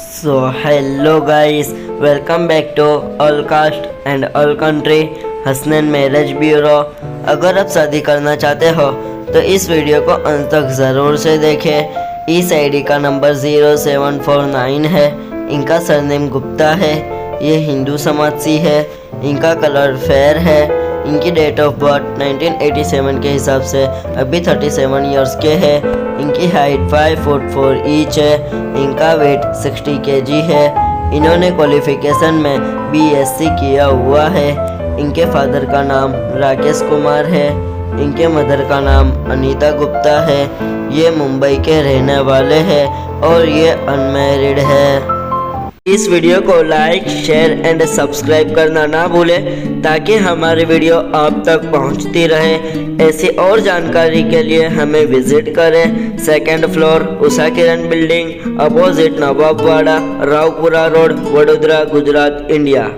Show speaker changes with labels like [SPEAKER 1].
[SPEAKER 1] So hello guys, welcome back to All Caste and All Country Hasnain marriage bureau. अगर आप शादी करना चाहते हो तो इस वीडियो को अंत तक ज़रूर से देखें। इस आईडी का नंबर 0749 है। इनका सरनेम गुप्ता है। ये हिंदू समाज से है। इनका कलर फेयर है। इनकी डेट ऑफ बर्थ 1987 के हिसाब से अभी 37 इयर्स के है। इनकी हाइट 5 फुट 4 इंच है। इनका वेट 60 kg है। इन्होंने क्वालिफिकेशन में BSc किया हुआ है। इनके फादर का नाम राकेश कुमार है। इनके मदर का नाम अनीता गुप्ता है। ये मुंबई के रहने वाले हैं और ये अनमैरिड है। इस वीडियो को लाइक शेयर एंड सब्सक्राइब करना ना भूलें ताकि हमारी वीडियो आप तक पहुंचती रहे। ऐसी और जानकारी के लिए हमें विजिट करें। Second floor Usha Kiran building, opposite Nawabwada, Raopura road, Vadodara, Gujarat, India.